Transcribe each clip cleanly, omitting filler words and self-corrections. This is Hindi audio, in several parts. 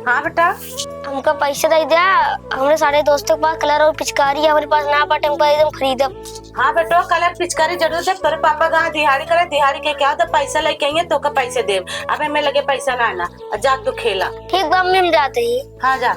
हाँ बेटा। हमका पैसा दे दिया। हमरे सारे दोस्तों के पास कलर और पिचकारी है, हमारे पास ना बाटे, हमको एकदम खरीदब। हाँ बेटा, कलर पिचकारी जरूर दे। तोरे पापा गाँव दिहाड़ी करे, दिहाड़ी के क्या तो पैसा लेके आइए तो का पैसे दे। अब हमें लगे पैसा ना आना, जा तू खेला। ठीक बा मम्मी, हम जाते ही। हाँ जा।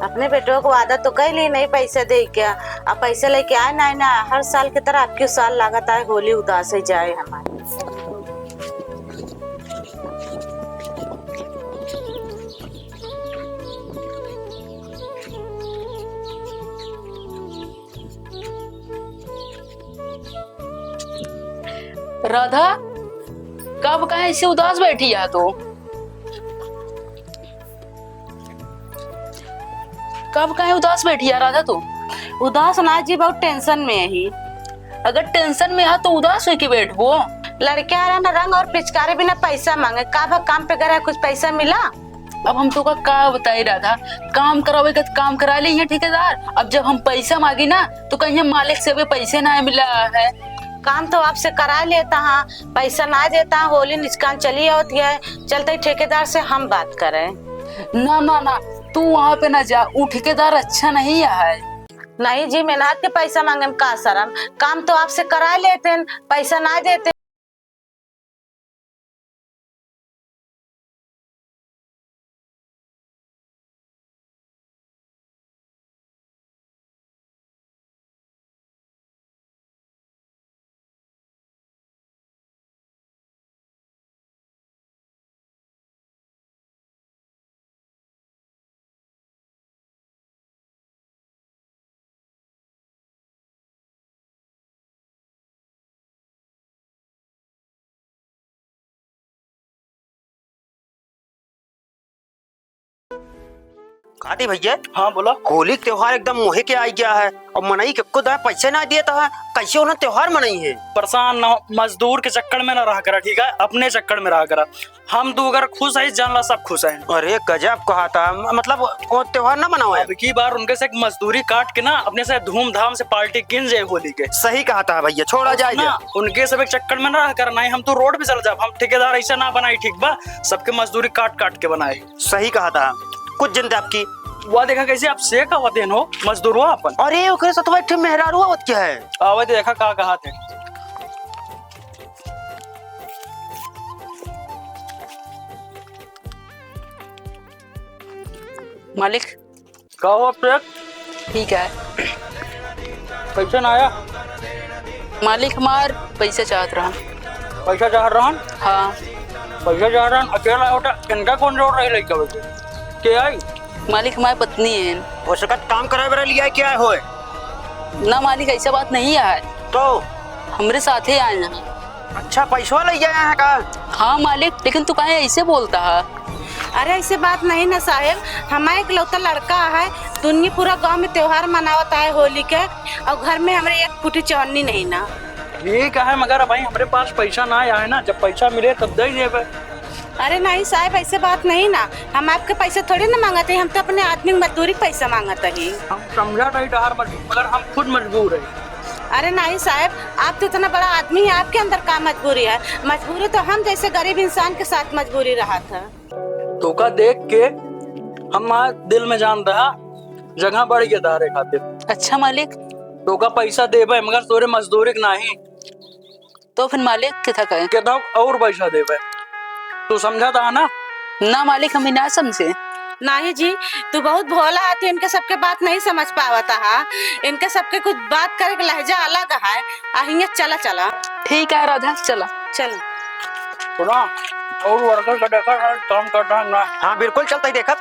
अपने बेटों को आदत तो कह ली नहीं पैसा दे क्या, अब पैसा लेके आए ना हर साल की तरह अब क्यों साल लागत है होली उदास ही जाए हमारे। राधा, कब कहाँ ऐसे उदास बैठी है तो? कब कहाँ उदास बैठी है राधा तू? उदास ना जी, बहुत टेंशन में है ही। अगर टेंशन में है तो उदास हो के बैठ वो। लड़के आ रहा ना रंग और पिचकारी बिना पैसा मांगे, का काम पे करे कुछ पैसा मिला। अब हम तो का बताई राधा, काम करावे का काम करा ले ये ठेकेदार। अब जब हम पैसा मांगी ना तो कहीं मालिक से भी पैसे ना मिला है। काम तो आपसे करा लेता, हाँ पैसा ना देता, होली निचकान चली होती है। चलते ठेकेदार से हम बात करें। ना ना ना, तू वहाँ पे ना जा, वो ठेकेदार अच्छा नहीं है। नहीं जी, मेहनत के पैसा मांगे का शर्म, काम तो आपसे करा लेते, पैसा ना देते। काटी भैया। हाँ बोला। होली त्योहार एकदम मोहे के आ गया है और मनाई के खुद पैसे ना दिए तो है कैसे उन्हें त्योहार मनाई है। परेशान ना हो, मजदूर के चक्कर में ना रहा करा, ठीक है, अपने चक्कर में रहा करा। हम दो अगर खुश है जान ला सब खुश है। अरे गजब कहा था, मतलब वो त्योहार ना मनाओ है। अब की बार उनके से एक मजदूरी काट के ना अपने से धूमधाम से पार्टी किन जाए होली के। सही कहा था भैया, छोड़ा जाए ना उनके सब एक चक्कर में ना रहा करा। नहीं हम तो रोड पे चल जाए, हम ठेकेदार ऐसा ना बनाई, ठीक बा, सबके मजदूरी काट काट के बनाए। सही कहा था। कुछ जनता आपकी वो देखा कैसे आप से का देन हो मजदूर हो अपन। अरे ओकरे साथ बैठे मेहरारू आवत क्या है। आवे देखा का कहा थे। मालिक का हो अब ठीक है। पैसा ना आया? मालिक हमार पैसा चाहत रहा। पैसा चाह रहा? हाँ पैसा चाह रहा अकेला होता, इनका कौन जोड़ रही लड़का वैसे के आई? मालिक हमारी पत्नी है। वो सकत काम कराए बरा लिया है क्या है होए? ना मालिक ऐसा बात नहीं है, तो हमरे साथ ही आए हैं। अच्छा पैसा ले गया है का? हाँ मालिक, लेकिन तू काहे ऐसे बोलता है? अरे ऐसे बात नहीं ना साहेब, हमारे एक लौता लड़का है, दुनिया पूरा गांव में त्योहार मनावता है होली के, और घर में हमारे एक फुटी चौनी नहीं ना। ठीक है, मगर भाई हमारे पास पैसा ना आया है ना, जब पैसा मिले तब दे देवे। अरे नहीं साहब, ऐसे बात नहीं ना, हम आपके पैसे थोड़ी ना मांगते हैं, हम तो अपने आदमी मजदूरी पैसा मांगते ही। हम समझा नहीं डहार मगर हम खुद मजबूर है। अरे नहीं साहब, आप तो इतना बड़ा आदमी है, आपके अंदर क्या मजबूरी है? मजबूरी तो हम जैसे गरीब इंसान के साथ मजबूरी रहा था। तो का देख के हम दिल में जान रहा जगह बढ़ गया धारे खातिर। अच्छा मालिक, तो का पैसा देवे मगर तोरे मजदूरी नहीं। तो फिर मालिक कितना कहे? कहता और पैसा देवे, तू समझा था ना? ना मालिक, हम ना समझे। नहीं जी, तू बहुत भोला है, तो इनके सबके बात नहीं समझ पावता है, इनके सबके कुछ बात करे के लहजा अलग है। अहिया चला चला। ठीक है राधा, चला चल। सुना और वर्कर का देखा काम करना है ना? हाँ बिल्कुल चलता ही देखा।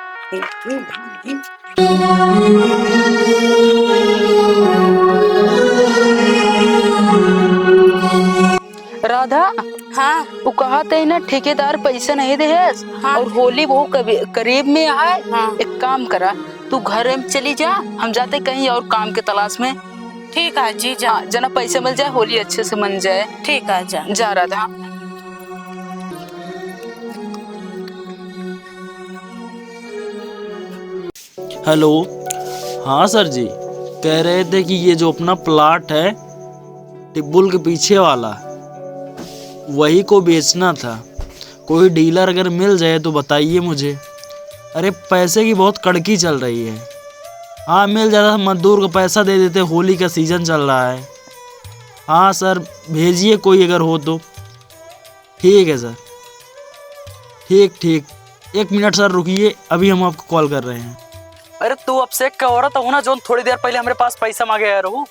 राधा, हाँ वो कहा थे ना ठेकेदार पैसा नहीं दे है। हाँ। और होली वो करीब में है। हाँ। एक काम करा, तू घर में चली जा, हम जाते कहीं और काम के तलाश में। ठीक है जी, जा। हाँ, जना पैसा मिल जाए, होली अच्छे से मन जाए। ठीक है, जा। जा राधा। हेलो, हाँ सर जी, कह रहे थे कि ये जो अपना प्लाट है टिब्बुल के पीछे वाला, वही को बेचना था। कोई डीलर अगर मिल जाए तो बताइए मुझे। अरे पैसे की बहुत कड़की चल रही है। हाँ मिल जाता, मजदूर को पैसा दे देते, होली का सीज़न चल रहा है। हाँ सर भेजिए कोई अगर हो तो। ठीक है सर, ठीक ठीक। 1 मिनट सर रुकिए, अभी हम आपको कॉल कर रहे हैं। अरे तू अब से का औरत हो ना जो थोड़ी देर पहले हमारे पास पैसा मांगे आया रहू।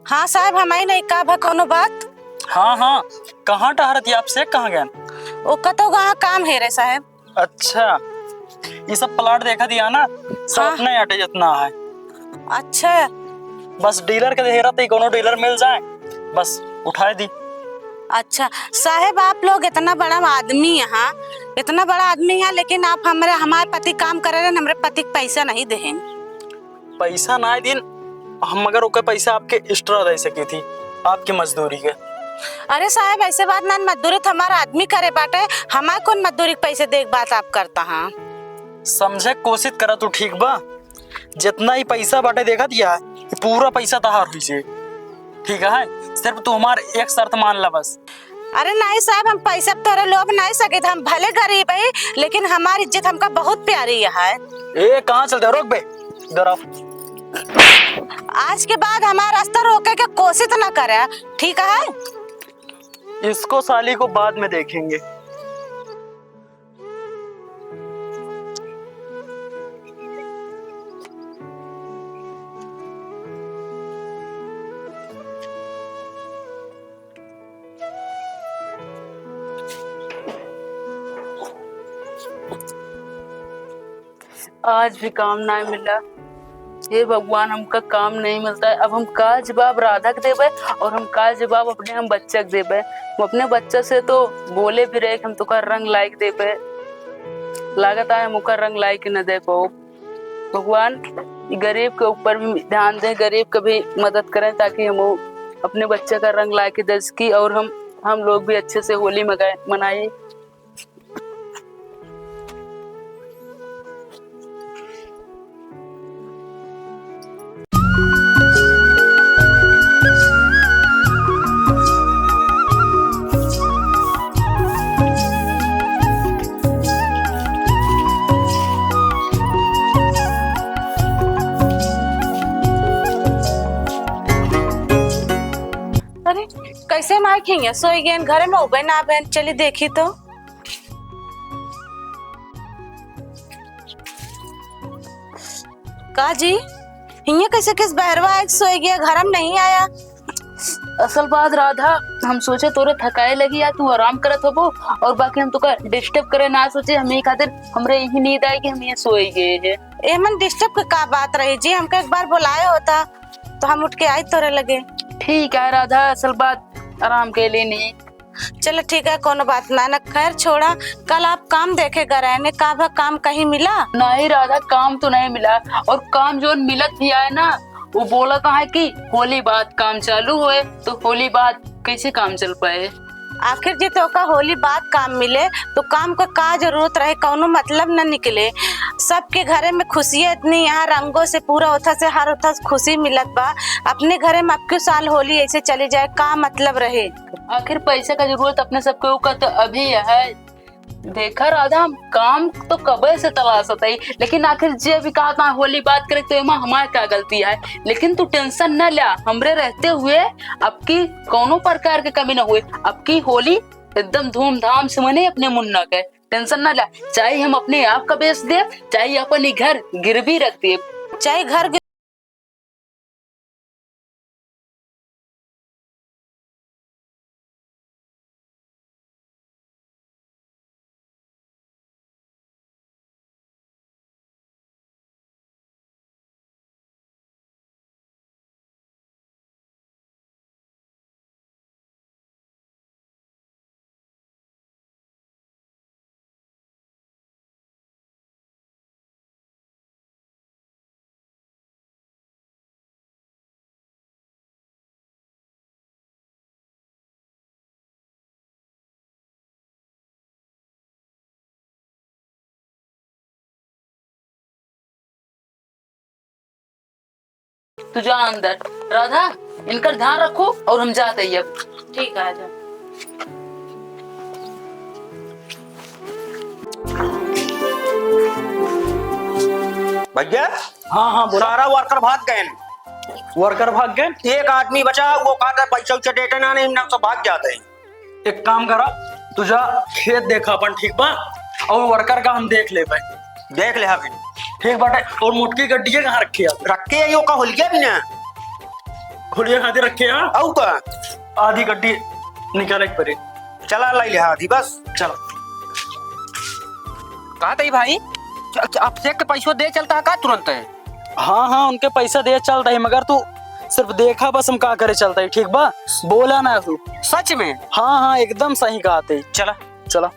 हाँ साहब, हमारी नहीं का भा कोनो बात। हाँ हाँ, कहाँ टहरत है आपसे, कहाँ गए? ओ कतो वहाँ काम है रे साहब। अच्छा, ये सब प्लाट देखा दिया ना, सब हाँ। अपना आटे जितना है। अच्छा बस डीलर के देहरा तो कोनो डीलर मिल जाए बस उठाए दी। अच्छा साहब, आप लोग इतना बड़ा आदमी यहाँ, इतना बड़ा आदमी है, लेकिन आप हमारे पति काम करे रहे, हमारे पति को पैसा नहीं दें। पैसा ना दिन हम मगर ओके पैसा आपके एक्स्ट्रा दे सकी थी आपकी मजदूरी के। अरे साहब ऐसे बात ना, मजदूरी तो हमारा आदमी करे बाटे, हमारे कौन मजदूरी के पैसे देख बात आप करता। हाँ समझे कोशिश करा तू, ठीक बा? जितना ही पैसा बाटे देखा दिया है, ये पूरा पैसा तहार हुई से, ठीक है? सिर्फ तू हमार एक शर्त मान ला बस। अरे नहीं साहब, हम पैसा तोरे लोभ नहीं सके थे, हम भले गरीब है लेकिन हमारी इज्जत हमका बहुत प्यारी है। ए कहाँ चलते, रोक बे, इधर आओ। आज के बाद हमारा रास्ता रोके के कोशिश न करे, ठीक है? इसको साली को बाद में देखेंगे। आज भी काम ना मिला। हे भगवान, हमका काम नहीं मिलता है। अब हम का जवाब राधा के देवे और हम का जवाब अपने हम बच्चा के देवे। हम अपने बच्चा से तो बोले भी रहे कि हम तुका रंग लाइक देवे, लागत है मुका रंग लाइक न दे पाओ। भगवान गरीब के ऊपर भी ध्यान दें, गरीब का भी मदद करें ताकि हम अपने बच्चे का रंग लाइक दे सकी और हम लोग भी अच्छे से होली मनाए। अरे कैसे मार खेंगे, सोई गए घरे में उबे ना बहन, चली देखी तो। का जी हिया कैसे किस बहरवा आए सोई गया, घर में नहीं आया? असल बात राधा, हम सोचे तोरे थकाए लगी या तू आराम करत हो और बाकी हम तुका डिस्टर्ब करे ना सोचे, हमें खातिर हमरे यही नींद आई कि हम ये सोए गए है। ए मन डिस्टर्ब का बात रही जी, हमको एक बार बुलाया होता तो हम उठ के आई तोरे लगे। ठीक है राधा, असल बात आराम के लिए नहीं। चलो ठीक है, कोनो बात ना। खैर छोड़ा, कल आप काम देखे गए रहने का भा काम कहीं मिला? नहीं राधा, काम तो नहीं मिला और काम जो मिलत भी आए ना वो बोला कहा है कि होली बाद काम चालू हुए, तो होली बाद कैसे काम चल पाए। आखिर जी तो का होली बाद काम मिले तो काम का जरूरत रहे, कौनो मतलब न निकले। सबके घरे में खुशियाँ इतनी, यहाँ रंगों से पूरा उथा से हर उथा खुशी मिलत बा। अपने घरे में अब क्यों साल होली ऐसे चली जाए, का मतलब रहे? आखिर पैसे का जरूरत अपने सबके ऊपर तो अभी है। देखा राधा, हम काम तो कबे से तलाश होता है, लेकिन आखिर जे भी कहा था होली बात करे तो एमा हमारे क्या गलती है। लेकिन तू टेंशन न लिया, हमरे रहते हुए अब की कोनो प्रकार के कमी न हुए। अब की होली एकदम धूमधाम से मने अपने मुन्ना के, टेंशन न लिया। चाहे हम अपने आप का बेच दे, चाहे अपने घर गिरवी रख दे, चाहे घर तू जा अंदर। राधा, इनका ध्यान रखो और हम जाते हैं अब। ठीक है। भैया हाँ हाँ बोला। सारा वर्कर भाग गए। वर्कर भाग गए, एक आदमी बचा, वो कहता है पैसा उच्चा देते ना, नहीं ना सब भाग जाते हैं। एक काम करा, तुझा खेत देखा अपन ठीक बा, और वर्कर का हम देख ले भाई। देख ले अभी ठीक बाटे। और मोटकी गड्डी कहाँ रखी है? रखे यो का हुलिया भी ना खुलिया खाते रखे हैं। औ का आधी गड्डी निकाले परे। चला लाई ले आधी बस। चल कहा था भाई अब से के पैसा दे चलता है का तुरंत है? हाँ हाँ उनके पैसा दे चल रही, मगर तू सिर्फ देखा बस हम का करे चलता है ठीक बा, बोला ना तू। सच में? हाँ हाँ एकदम सही कहा थे। चला चला।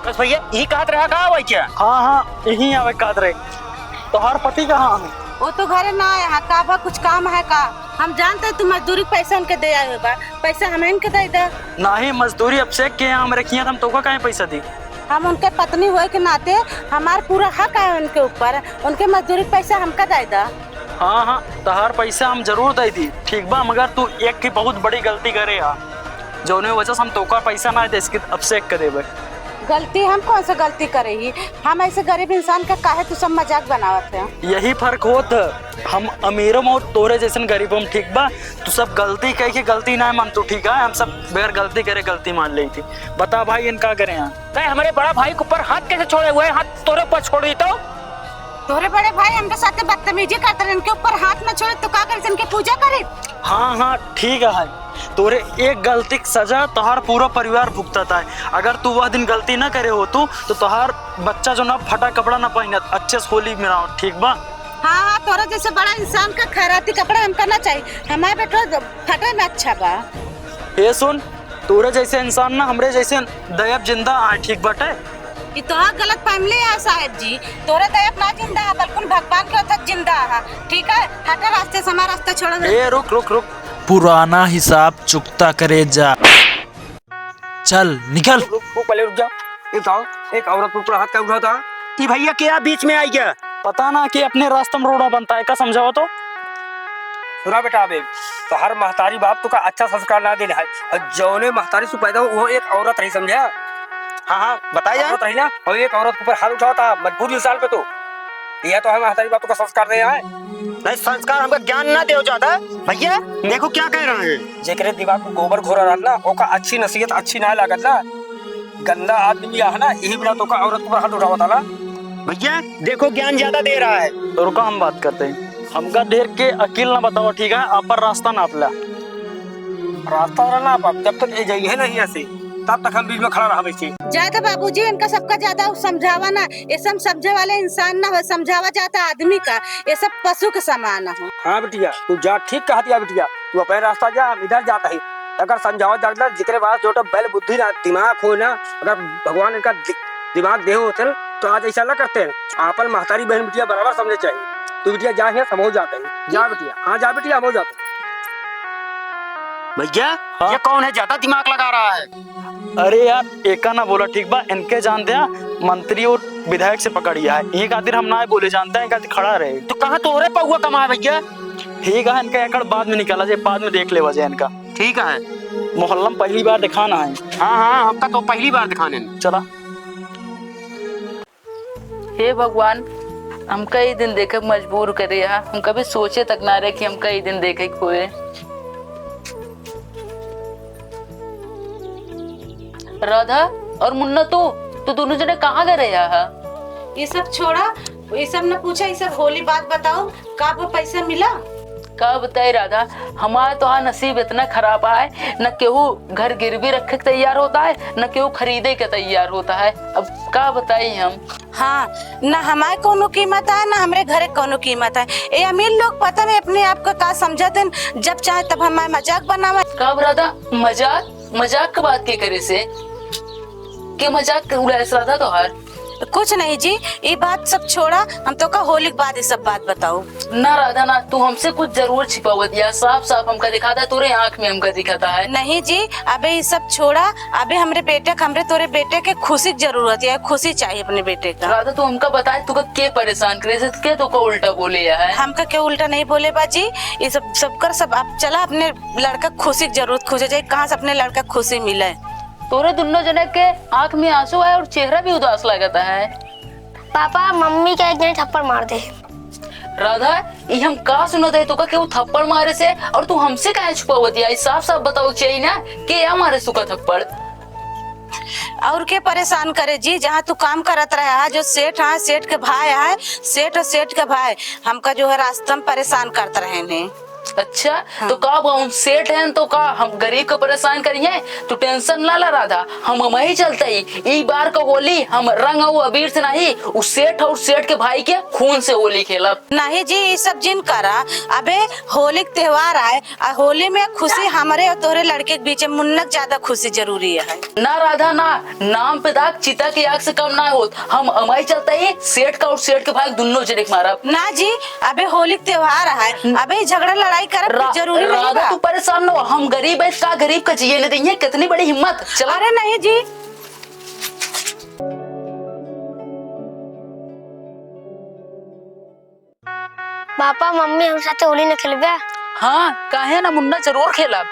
बस भैया यही कहत रहा का भाई क्या? हाँ हाँ यही आवे काद रहे। तो हर पति कहाँ है? वो तो घरे ना आया है का बा, कुछ काम है का? हम जानते हैं तू मजदूरी पैसा उनके दे आए बा, पैसा हमें इनके दे दे। ना ही मजदूरी अब से के यहाँ रखिए, हम तो का कहीं पैसा दी। हम उनके पत्नी हुए के नाते हमार पूरा हक है उनके ऊपर, उनके मजदूरी पैसा हमका दे दा। हाँ हाँ तहार पैसा हम जरूर दे दी ठीक बा, मगर तू एक की बहुत बड़ी गलती करे यार, जो वजह से हम तो का पैसा ना दे इसकी अब से कर देवे। गलती हम कौन सा गलती करे ही? हम ऐसे गरीब इंसान का काहे तू सब मजाक बनावत है? यही फर्क होत, हम अमीरों और तोरे जैसन गरीबों में ठीक बा। तू सब गलती कह के गलती ना मान तू ठीक है, हम सब बगैर गलती करे गलती मान ली थी। बता भाई इनका करे यहाँ? नहीं हमारे बड़ा भाई के ऊपर हाथ कैसे छोड़े हुए? हाथ तोरे पर छोड़ दी तो तोरे बड़े भाई हमके साथ बदतमीजी करते हैं, इनके ऊपर हाथ न छोड़े तो का करे? इनके पूजा करे? हाँ हाँ ठीक है, तोरे एक गलती की सजा तोहार पूरा परिवार भुगतता है। अगर तू वह दिन गलती ना करे हो तो तोहार बच्चा जो ना फटा कपड़ा ना पहनत, अच्छे से होली मनाओ ठीक बा। हाँ हाँ तोरा जैसे बड़ा इंसान का खैराती कपड़ा हमका ना चाहिए, हमारे बेटा फटे में अच्छा बा। ये सुन, तोरे जैसे इंसान ना हमरे जैसे दयाब जिंदा है ठीक बाटे। ये तो गलत फैमिली है साहब जी, तोरे दयाब ना जिंदा है बल्कि भगवान के तक जिंदा है ठीक है। हटा रास्ते से, हमारा रास्ता छोड़ो। ए रुक रुक रुक, पुराना हिसाब चुकता करे जा, चल निकल। पहले रुक जा। एक औरत पर पूरा हाथ क्या उठा था कि भैया क्या बीच में आई गया? पता ना कि अपने रास्ते में रोड़ा बनता है का, समझाओ तो। सुना बेटा अबे, तो हर महतारी बाप तो का अच्छा संस्कार ना देना है, और जौने महतारी से पैदा हो वो एक औरत रही, समझा? हाँ हाँ बताया औरत रही ना, और एक औरत के ऊपर हाथ उठाओ था मजबूरी साल पे, तो यह तो है महतारी बाप का संस्कार दे है। नहीं संस्कार हमका ज्ञान ना दे जाता भैया। देखो क्या कह रहे हैं, जेकरे दिमाग में गोबर घोरा रहा ना, ओका अच्छी नसीहत अच्छी ना लागत ना। गंदा आदमी है ना, यही बिना तो का औरत के ऊपर हाथ उठावा था ना। भैया देखो ज्ञान ज्यादा दे रहा है। तो रुका हम बात करते हैं, हमका ढेर के अकेल ना बताओ ठीक है, आप पर रास्ता नाप ला। रास्ता वाला ना पाप, जब तक ये जाइए नहीं ऐसे तब तक हम बीच में खड़ा रहा वैसे। ज्यादा बाबूजी इनका सबका ज्यादा समझावा ना, ये सब समझे वाले इंसान ना हो, समझावा जाता आदमी का, ये सब पशु के समान हो। हाँ बिटिया तू जा, ठीक कहती है बिटिया, तू अपने रास्ता जा, हम इधर जाता है। अगर समझाओ जाता जिक्र पास जो बैल बुद्धि ना दिमाग हो ना, अगर भगवान इनका दिमाग दे होते तो आज ऐसा ना करते हैं। आपन महतारी बहन बिटिया बराबर समझे चाहिए। तू बिटिया जा है समझ जाते हैं, जा बिटिया। हाँ जा बिटिया समझ जाते हैं। भैया हाँ? ये कौन है ज्यादा दिमाग लगा रहा है? अरे यार एका ना बोला ठीक बा, इनके जानते हैं मंत्री और विधायक से पकड़िया है, एक आदिर हम ना बोले जानते हैं, एक खड़ा रहे। तो कहाँ तोरे पौआ कमा भैया? ठीक है, इनका एकड़ बाद में निकाला जाए, बाद में देख ले वजह इनका। ठीक है। मोहल्ला में पहली बार दिखाना है। हाँ हाँ हमका तो पहली बार दिखाने में। चला। हे भगवान, हम कई दिन देखे मजबूर करे यार, हम कभी सोचे तक ना रहे कि हम कई दिन देखे खोए। राधा और मुन्ना तो दोनों जने कहाँ गए यहाँ? ये सब छोड़ा, ये सब न पूछा, ये सब होली बात बताओ, का वो पैसा मिला? का बताए राधा, हमारा तो हाँ नसीब इतना खराब है, न केहू घर गिरवी रखे के तैयार होता है, न केहू खरीदे के तैयार होता है। अब का बताई हम? हाँ न हमारे कोनो कीमत है, न हमारे घरे कोनो कीमत है। ये अमीर लोग पता नहीं अपने आप का समझते हैं, जब चाहे तब हमारे मजाक बनावे। का राधा, मजाक की बात के करे से के मजाक उड़ाए राधा तो हर कुछ नहीं जी, ये बात सब छोड़ा, हम तो का होली के बाद ये सब बात बताओ। ना राधा ना, तू हमसे कुछ जरूर छिपावत या साफ साफ हमका दिखाता है, तोरे आँख में हमका दिखाता है। नहीं जी, अबे ये सब छोड़ा, अबे हमरे तोरे बेटे के खुशी की जरूरत है, खुशी चाहिए अपने बेटे का। राधा तू हमका बताए तू के परेशान करे से, के तो को उल्टा बोले है। हमका क्यों उल्टा नहीं बोले बाजी, ये सब कर सब आप चला, अपने लड़का खुशी की जरूरत खोजे जाए, कहाँ से अपने लड़का खुशी मिले। तोरे दोनों जने के आंख में आंसू है और चेहरा भी उदास लगता है। पापा मम्मी का एक जने थप्पड़ मार दे। राधा ये हम का सुनत है तो का केहू थप्पड़ मारे से, और तू हमसे काहे छुपावत है? साफ साफ बताओ चाहिए ना के या मारे सुका थप्पड़। और के परेशान करे जी, जहाँ तू काम करत रहा है, जो सेठ है, सेठ के भाई है, सेठ और सेठ के भाई हमका जो है रास्ता में परेशान करते रहे ने। अच्छा तो का हम सेठ हैं तो का हम गरीब को परेशान करिए? तू टेंशन ना ला राधा, हम ही चलते ही ई बार का होली हम रंग और अबीर से नहीं, उस सेठ और सेठ के भाई के खून से होली खेलब। नहीं जी, ये सब जिन करा, अबे होली के त्योहार आए, होली में खुशी हमारे और तोरे लड़के के बीच में मुन्नक ज्यादा खुशी जरूरी है। ना राधा ना, नाम पे दाग चिता की आग से कम ना होत, हम अमाई चलते ही सेठ का और सेठ के भाई दोनों जने मारब। ना जी, अबे होली के त्योहार है, अबे झगड़ा लड़ाई कर जरूरी नहीं राधा बा। तू परेशान हो, हम गरीब है, का गरीब का जिये नहीं देंगे, कितनी बड़ी हिम्मत। चला अरे नहीं जी, पापा मम्मी हम साथे होली न खेलबे? हाँ काहे ना मुन्ना जरूर खेलब।